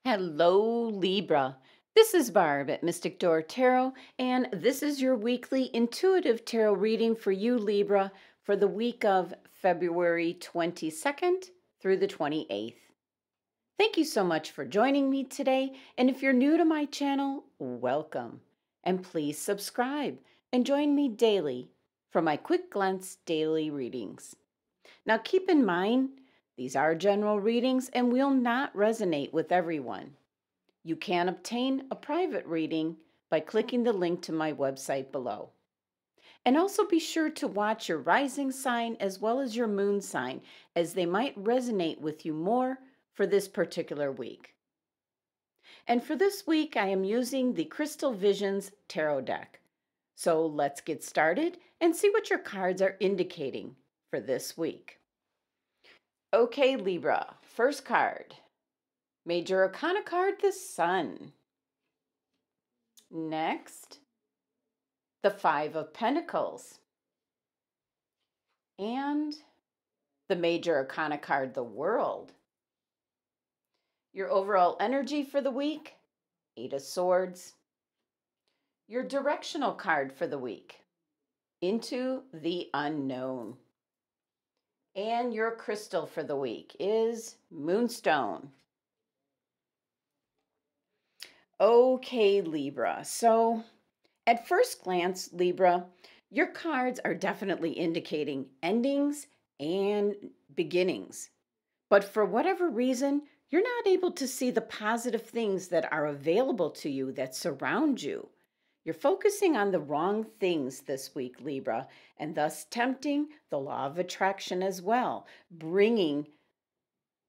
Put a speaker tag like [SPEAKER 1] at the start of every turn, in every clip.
[SPEAKER 1] Hello, Libra. This is Barb at Mystic Door Tarot, and this is your weekly intuitive tarot reading for you, Libra, for the week of February 22nd through the 28th. Thank you so much for joining me today, and if you're new to my channel, welcome. And please subscribe and join me daily for my quick glance daily readings. Now keep in mind, these are general readings and will not resonate with everyone. You can obtain a private reading by clicking the link to my website below. And also be sure to watch your rising sign as well as your moon sign, as they might resonate with you more for this particular week. And for this week, I am using the Crystal Visions Tarot deck. So let's get started and see what your cards are indicating for this week. Okay, Libra, first card. Major Arcana card, the Sun. Next, the Five of Pentacles. And the Major Arcana card, the World. Your overall energy for the week, Eight of Swords. Your directional card for the week, Into the Unknown. And your crystal for the week is Moonstone. Okay, Libra. So at first glance, Libra, your cards are definitely indicating endings and beginnings. But for whatever reason, you're not able to see the positive things that are available to you that surround you. You're focusing on the wrong things this week, Libra, and thus tempting the law of attraction as well, bringing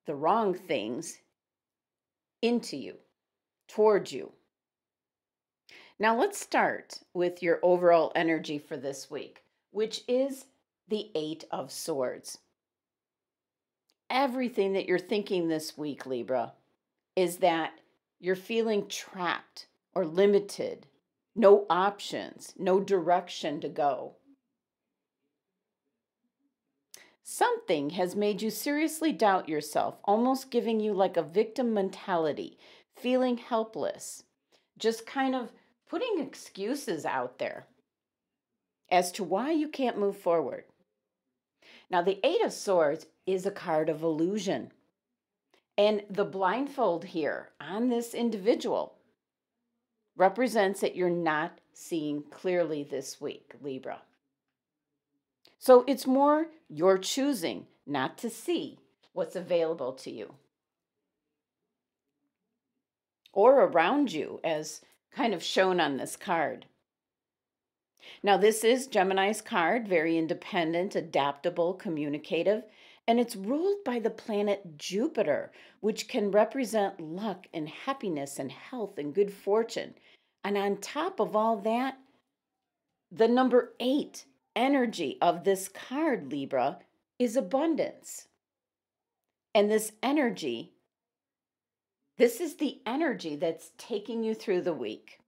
[SPEAKER 1] the wrong things into you, towards you. Now let's start with your overall energy for this week, which is the Eight of Swords. Everything that you're thinking this week, Libra, is that you're feeling trapped or limited. No options, no direction to go. Something has made you seriously doubt yourself, almost giving you like a victim mentality, feeling helpless, just kind of putting excuses out there as to why you can't move forward. Now, the Eight of Swords is a card of illusion. And the blindfold here on this individual represents that you're not seeing clearly this week, Libra. So it's more your choosing not to see what's available to you or around you, as kind of shown on this card. Now, this is Gemini's card, very independent, adaptable, communicative, and it's ruled by the planet Jupiter, which can represent luck and happiness and health and good fortune. And on top of all that, the number 8 energy of this card, Libra, is abundance. And this energy, this is the energy that's taking you through the week.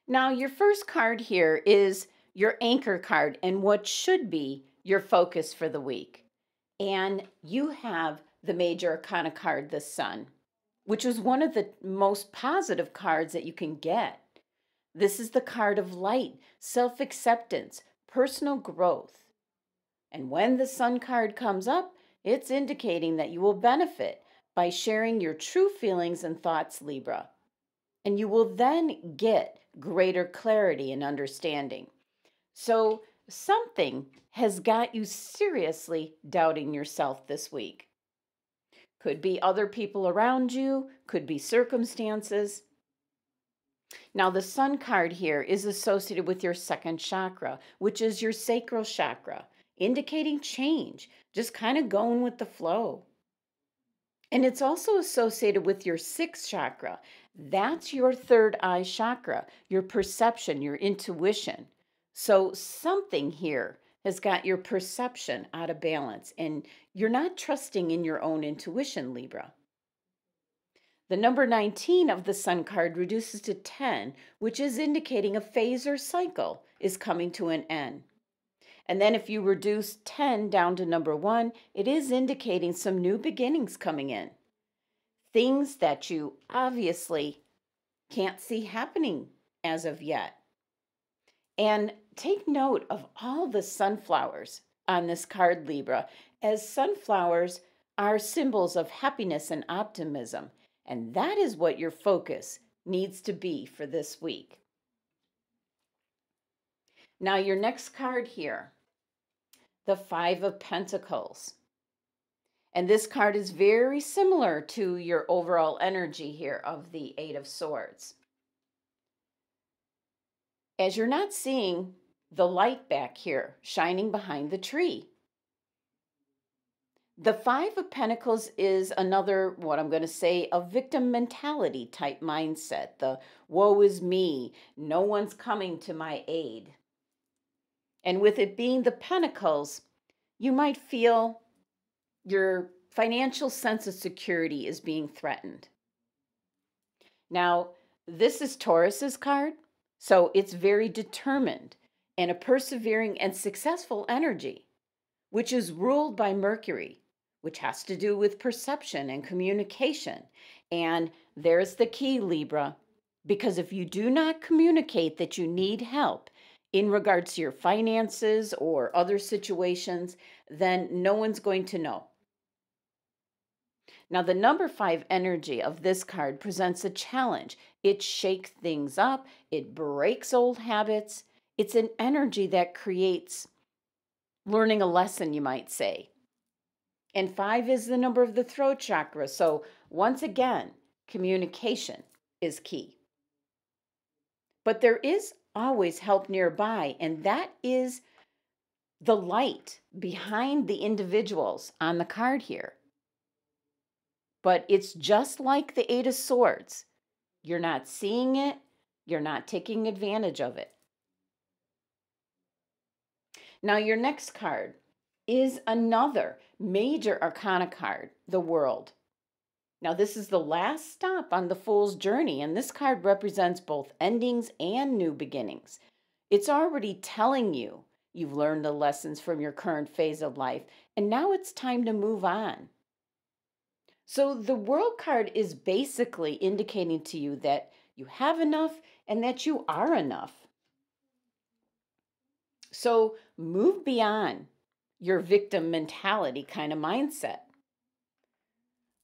[SPEAKER 1] Now, your first card here is your anchor card and what should be your focus for the week. And you have the Major Arcana card, the Sun, which is one of the most positive cards that you can get. This is the card of light, self-acceptance, personal growth. And when the Sun card comes up, it's indicating that you will benefit by sharing your true feelings and thoughts, Libra. And you will then get greater clarity and understanding. So something has got you seriously doubting yourself this week. Could be other people around you, could be circumstances. Now, the Sun card here is associated with your second chakra, which is your sacral chakra, indicating change, just kind of going with the flow. And it's also associated with your sixth chakra. That's your third eye chakra, your perception, your intuition. So something here has got your perception out of balance, and you're not trusting in your own intuition, Libra. The number 19 of the Sun card reduces to 10, which is indicating a phase or cycle is coming to an end. And then if you reduce 10 down to number 1, it is indicating some new beginnings coming in. Things that you obviously can't see happening as of yet. And take note of all the sunflowers on this card, Libra, as sunflowers are symbols of happiness and optimism. And that is what your focus needs to be for this week. Now, your next card here, the Five of Pentacles. And this card is very similar to your overall energy here of the Eight of Swords. As you're not seeing the light back here shining behind the tree. The Five of Pentacles is another, what I'm going to say, a victim mentality type mindset. The woe is me, no one's coming to my aid. And with it being the Pentacles, you might feel your financial sense of security is being threatened. Now, this is Taurus's card, so it's very determined and a persevering and successful energy, which is ruled by Mercury, which has to do with perception and communication. And there's the key, Libra, because if you do not communicate that you need help in regards to your finances or other situations, then no one's going to know. Now, the number 5 energy of this card presents a challenge. It shakes things up. It breaks old habits. It's an energy that creates learning a lesson, you might say. And 5 is the number of the throat chakra. So once again, communication is key. But there is always help nearby, and that is the light behind the individuals on the card here. But it's just like the Eight of Swords. You're not seeing it. You're not taking advantage of it. Now, your next card is another major arcana card, the World. Now, this is the last stop on the Fool's journey, and this card represents both endings and new beginnings. It's already telling you you've learned the lessons from your current phase of life, and now it's time to move on. So the World card is basically indicating to you that you have enough and that you are enough. So move beyond your victim mentality kind of mindset.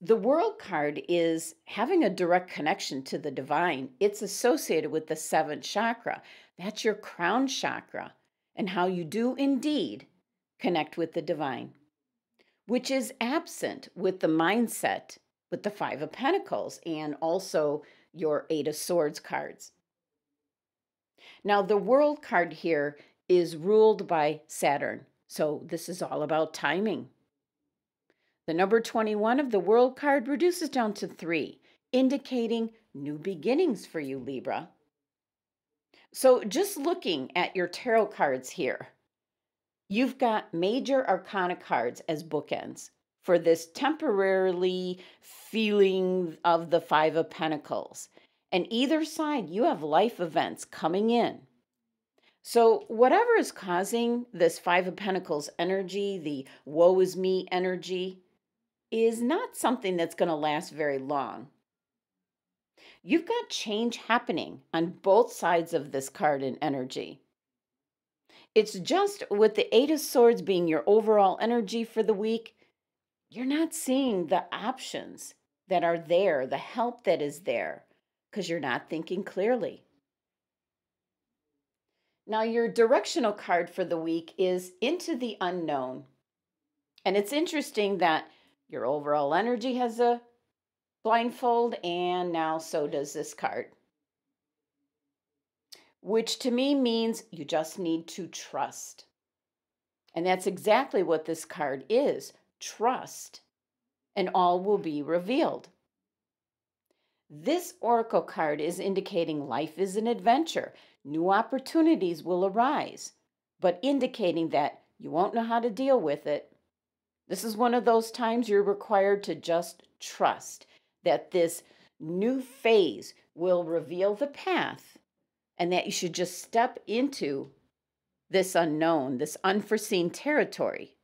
[SPEAKER 1] The World card is having a direct connection to the divine. It's associated with the 7th chakra. That's your crown chakra, and how you do indeed connect with the divine, which is absent with the mindset with the 5 of Pentacles and also your 8 of Swords cards. Now, the World card here is ruled by Saturn, so this is all about timing. The number 21 of the World card reduces down to 3, indicating new beginnings for you, Libra. So just looking at your tarot cards here, you've got major arcana cards as bookends for this temporarily feeling of the 5 of Pentacles. And either side, you have life events coming in. So whatever is causing this 5 of Pentacles energy, the woe is me energy, is not something that's going to last very long. You've got change happening on both sides of this card and energy. It's just with the 8 of Swords being your overall energy for the week, you're not seeing the options that are there, the help that is there, because you're not thinking clearly. Now, your directional card for the week is Into the Unknown. And it's interesting that your overall energy has a blindfold, and now so does this card. Which to me means you just need to trust. And that's exactly what this card is. Trust, and all will be revealed. This oracle card is indicating life is an adventure. New opportunities will arise, but indicating that you won't know how to deal with it. This is one of those times you're required to just trust that this new phase will reveal the path and that you should just step into this unknown, this unforeseen territory.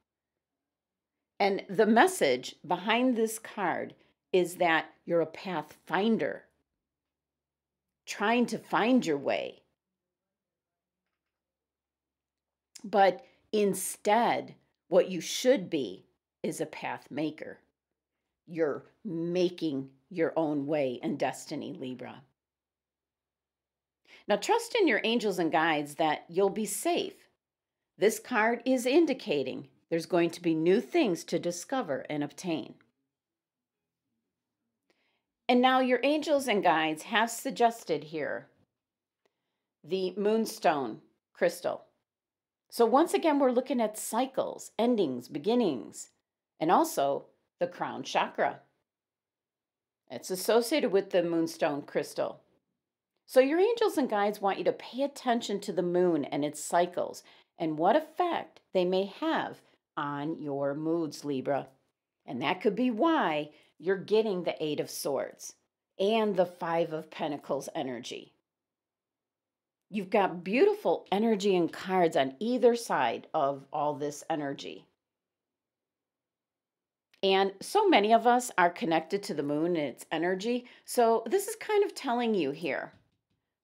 [SPEAKER 1] And the message behind this card is that you're a pathfinder, trying to find your way. But instead, what you should be is a path maker. You're making your own way and destiny, Libra. Now, trust in your angels and guides that you'll be safe. This card is indicating there's going to be new things to discover and obtain. And now your angels and guides have suggested here the moonstone crystal. So once again, we're looking at cycles, endings, beginnings, and also the crown chakra. It's associated with the moonstone crystal. So your angels and guides want you to pay attention to the moon and its cycles and what effect they may have on your moods, Libra. And that could be why you're getting the Eight of Swords and the Five of Pentacles energy. You've got beautiful energy and cards on either side of all this energy. And so many of us are connected to the moon and its energy. So this is kind of telling you here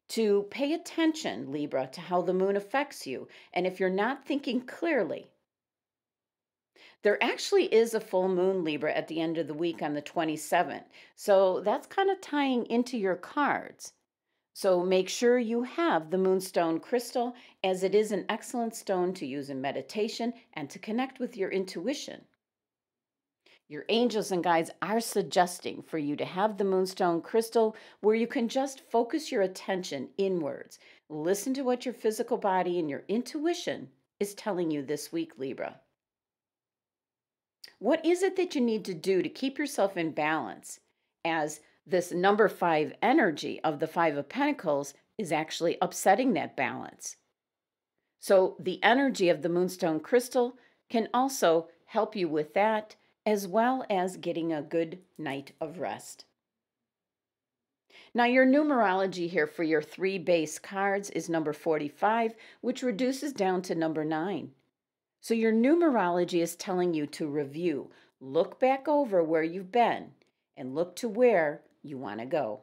[SPEAKER 1] to pay attention, Libra, to how the moon affects you. And if you're not thinking clearly, there actually is a full moon, Libra, at the end of the week on the 27th. So that's kind of tying into your cards. So make sure you have the moonstone crystal, as it is an excellent stone to use in meditation and to connect with your intuition. Your angels and guides are suggesting for you to have the moonstone crystal where you can just focus your attention inwards. Listen to what your physical body and your intuition is telling you this week, Libra. What is it that you need to do to keep yourself in balance, as this number 5 energy of the Five of Pentacles is actually upsetting that balance? So the energy of the moonstone crystal can also help you with that, as well as getting a good night of rest. Now, your numerology here for your 3 base cards is number 45, which reduces down to number 9. So your numerology is telling you to review, look back over where you've been, and look to where you want to go.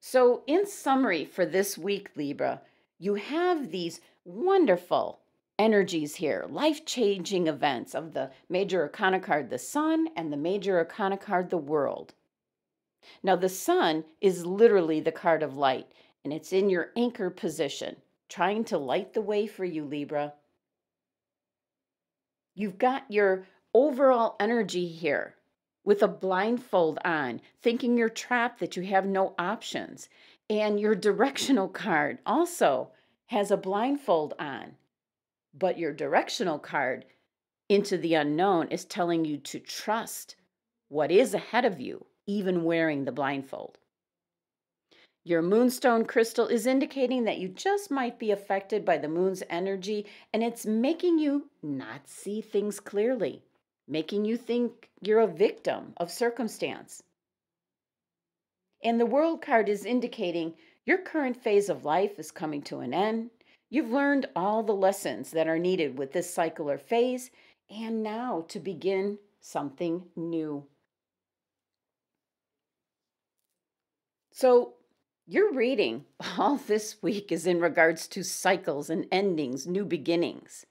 [SPEAKER 1] So in summary for this week, Libra, you have these wonderful energies here, life-changing events of the major arcana card, the Sun, and the major arcana card, the World. Now, the Sun is literally the card of light, and it's in your anchor position, trying to light the way for you, Libra. You've got your overall energy here with a blindfold on, thinking you're trapped, that you have no options. And your directional card also has a blindfold on. But your directional card into the unknown is telling you to trust what is ahead of you, even wearing the blindfold. Your moonstone crystal is indicating that you just might be affected by the moon's energy, and it's making you not see things clearly, making you think you're a victim of circumstance. And the World card is indicating your current phase of life is coming to an end. You've learned all the lessons that are needed with this cycle or phase, and now to begin something new. So your reading all this week is in regards to cycles and endings, new beginnings.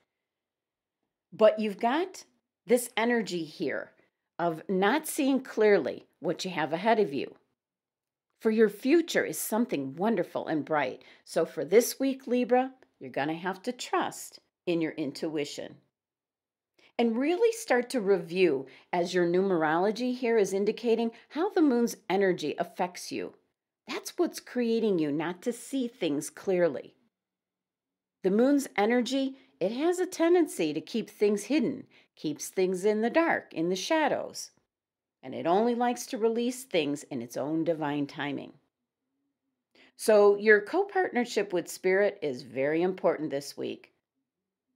[SPEAKER 1] But you've got this energy here of not seeing clearly what you have ahead of you. For your future is something wonderful and bright. So for this week, Libra, you're going to have to trust in your intuition. And really start to review, as your numerology here is indicating, how the moon's energy affects you. That's what's creating you not to see things clearly. The moon's energy, it has a tendency to keep things hidden, keeps things in the dark, in the shadows. And it only likes to release things in its own divine timing. So your co-partnership with Spirit is very important this week,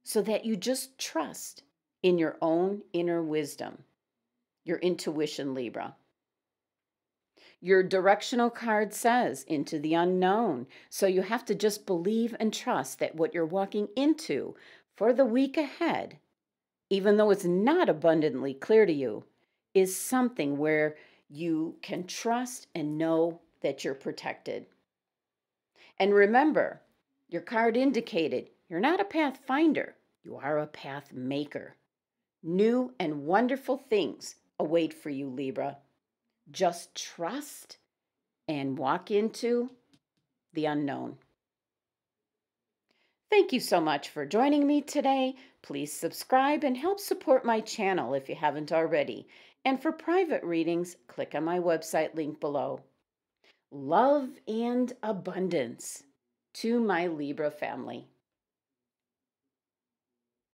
[SPEAKER 1] so that you just trust in your own inner wisdom, your intuition, Libra. Your directional card says into the unknown. So you have to just believe and trust that what you're walking into for the week ahead, even though it's not abundantly clear to you, is something where you can trust and know that you're protected. And remember, your card indicated you're not a pathfinder, you are a path maker. New and wonderful things await for you, Libra. Just trust and walk into the unknown. Thank you so much for joining me today. Please subscribe and help support my channel if you haven't already. And for private readings, click on my website link below. Love and abundance to my Libra family.